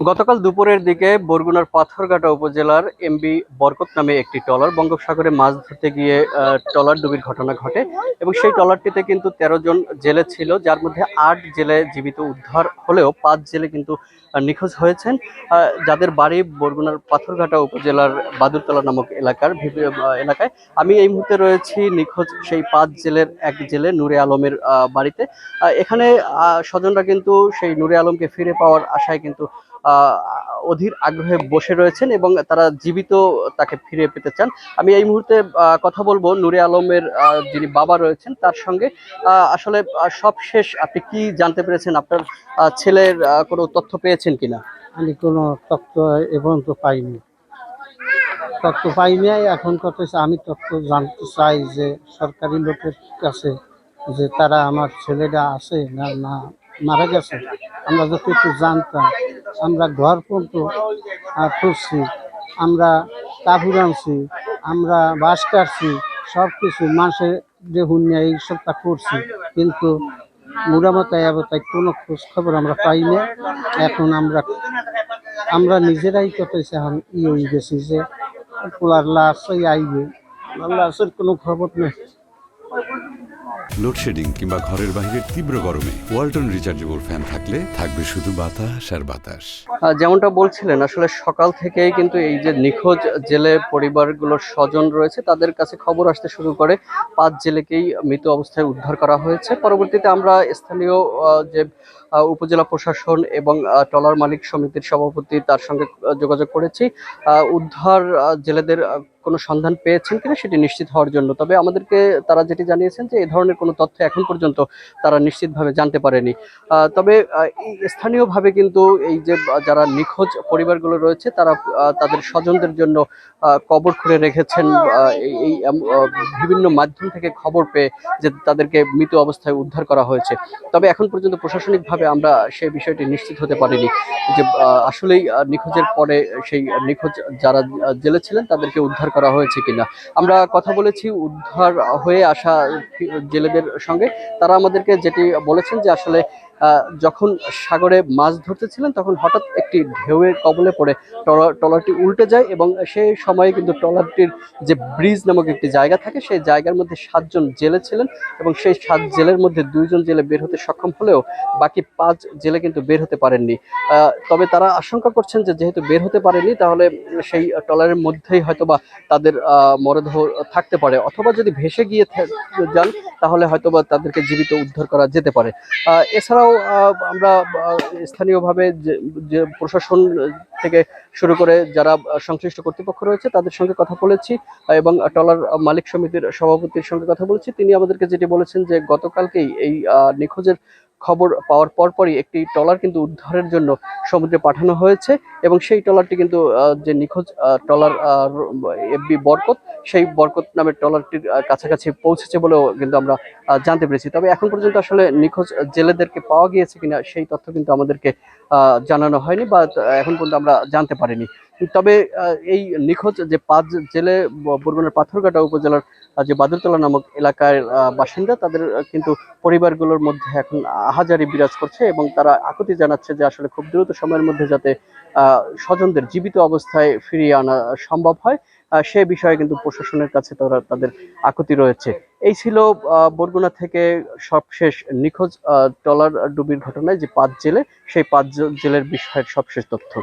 গতকাল দুপুরের দিকে বরগুনার পাথরঘাটা উপজেলার এমবি বরকত নামে একটি ট্রলার বঙ্গোপসাগরে মাছ ধরতে গিয়ে ট্রলার ডুবির ঘটনা ঘটে এবং সেই ট্রলারটিতে কিন্তু ১৩ জন জেলে ছিল, যার মধ্যে ৮ জেলে জীবিত উদ্ধার হলেও ৫ জেলে কিন্তু নিখোঁজ হয়েছেন। যাদের বাড়ি বরগুনার পাথরঘাটা উপজেলার বাদুরতলা নামক এলাকায়। আমি এই মুহূর্তে রয়েছি নিখোঁজ সেই ৫ জেলের এক জেলে নূরে আলমের বাড়িতে। এখানে স্বজনরা কিন্তু সেই নূরে আলমকে ফিরে পাওয়ার আশায় কিন্তু আহ অধীর আগ্রহে বসে রয়েছেন এবং তারা জীবিত তাকে ফিরে পেতে চান। আমি এই মুহূর্তে কথা বলবো নূরে আলমের যিনি বাবা রয়েছেন তার সঙ্গে। আসলে সব শেষ আপনি কি জানতে পেরেছেন? আপনার ছেলের কোনো তথ্য পেয়েছেন কিনা? আমি কোনো তথ্য এ পর্যন্ত পাইনি। এখন কথা হচ্ছে, আমি তথ্য জানতে চাই যে সরকারি লোকের কাছে, যে তারা আমার ছেলেটা আছে না না মারা গেছে। আমরা যত একটু জানতাম, আমরা ঘর পর্যন্ত খুঁজছি, আমরা কাপড় আনছি, আমরা বাঁশ কাটছি, সব কিছু মানুষের যে হুন্যা এই সবটা করছি, কিন্তু মুরামতায় আবতায় কোনো খোঁজ খবর আমরা পাই না। এখন আমরা আমরা নিজেরাই কতেছি, এখন হয়ে গেছি যে পোলার লাশ আইবে, লাশের কোনো খবর নেই। লোডশেডিং কিংবা ঘরের বাইরের তীব্র গরমে ওয়ালটন রিচার্জেবল ফ্যান থাকলে থাকবে শুধু বাতাস আর বাতাস। যেমনটা বলছিলেন, আসলে সকাল থেকেই কিন্তু এই যে নিখোঁজ জেলে পরিবারগুলোর স্বজন রয়েছে তাদের কাছে খবর আসতে শুরু করে। ৫ জেলেকেই মৃত অবস্থায় উদ্ধার করা হয়েছে। পরবর্তীতে আমরা স্থানীয় যে উপজেলা প্রশাসন এবং ট্রলার মালিক সমিতির সভাপতি তার সঙ্গে যোগাযোগ করেছি উদ্ধার জেলেদের কোনো সন্ধান পেয়েছেন কিনা সেটি নিশ্চিত হওয়ার জন্য। তবে আমাদেরকে তারা যেটি জানিয়েছেন যে এই ধরনের কোনো তথ্য এখন পর্যন্ত তারা নিশ্চিতভাবে জানতে পারেনি। তবে এই স্থানীয়ভাবে কিন্তু এই যে যারা নিখোঁজ পরিবারগুলো রয়েছে তারা তাদের স্বজনদের জন্য কবর খুঁড়ে রেখেছেন। বিভিন্ন মাধ্যম থেকে খবর পেয়ে যে তাদেরকে মৃত অবস্থায় উদ্ধার করা হয়েছে। তবে এখন পর্যন্ত প্রশাসনিকভাবে আমরা সেই বিষয়টি নিশ্চিত হতে পারিনি যে আসলেই নিখোঁজের পরে সেই নিখোঁজ যারা জেলে ছিলেন তাদেরকে উদ্ধার করা হয়েছে কিনা। আমরা কথা বলেছি উদ্ধার হয়ে আসা জেলেদের সঙ্গে। তারা আমাদেরকে যেটি বলেছেন যে আসলে যখন সাগরে মাছ ধরতেছিলেন তখন হঠাৎ একটি ঢেউয়ের কবলে পড়ে ট্রলারটি উল্টে যায় এবং সেই সময়ে কিন্তু ট্রলারটির যে ব্রিজ নামক একটি জায়গা থাকে সেই জায়গার মধ্যে ৭ জন জেলে ছিলেন এবং সেই ৭ জেলের মধ্যে ২ জন জেলে বের হতে সক্ষম হলেও বাকি ৫ জেলে কিন্তু বের হতে পারেননি। তবে তারা আশঙ্কা করছেন যে যেহেতু বের হতে পারেনি তাহলে সেই ট্রলারের মধ্যেই হয়তোবা তাদের মরদেহ থাকতে পারে, অথবা যদি ভেসে গিয়ে যান তাহলে হয়তোবা তাদেরকে জীবিত উদ্ধার করা যেতে পারে। এছাড়াও আমরা স্থানীয়ভাবে যে প্রশাসন থেকে শুরু করে যারা সংশ্লিষ্ট কর্তৃপক্ষ রয়েছে তাদের সঙ্গে কথা বলেছি এবং ট্রলার মালিক সমিতির সভাপতির সঙ্গে কথা বলেছি। তিনি আমাদেরকে যেটি বলেছেন যে গতকালকেই এই নিখোঁজের খবর পাওয়ার পরপরই একটি ট্রলার কিন্তু উদ্ধারের জন্য সমুদ্রে পাঠানো হয়েছে এবং সেই ট্রলারটি কিন্তু যে নিখোঁজ ট্রলার এফবি বরকত, সেই বরকত নামের ট্রলারটির কাছাকাছি পৌঁছেছে বলেও কিন্তু আমরা জানতে পেরেছি। তবে এখন পর্যন্ত আসলে নিখোঁজ জেলেদেরকে পাওয়া গিয়েছে কিনা সেই তথ্য কিন্তু আমাদেরকে জানানো হয়নি বা এখন পর্যন্ত আমরা জানতে পারিনি। তবে এই নিখোঁজ যে ৫ জেলে বরগুনার পাথরঘাটা উপজেলার যে বাদুরতলা নামক এলাকার বাসিন্দা, তাদের কিন্তু পরিবারগুলোর মধ্যে এখন আহাজারি বিরাজ করছে এবং তারা আকুতি জানাচ্ছে যে আসলে খুব দ্রুত সময়ের মধ্যে যাতে স্বজনদের জীবিত অবস্থায় ফিরিয়ে আনা সম্ভব হয় সে বিষয়ে কিন্তু প্রশাসনের কাছে তাদের আকুতি রয়েছে। এই ছিল বরগুনা থেকে সবশেষ নিখোঁজ ট্রলার ডুবির ঘটনায় যে ৫ জেলে, সেই ৫ জেলের বিষয়ের সবশেষ তথ্য।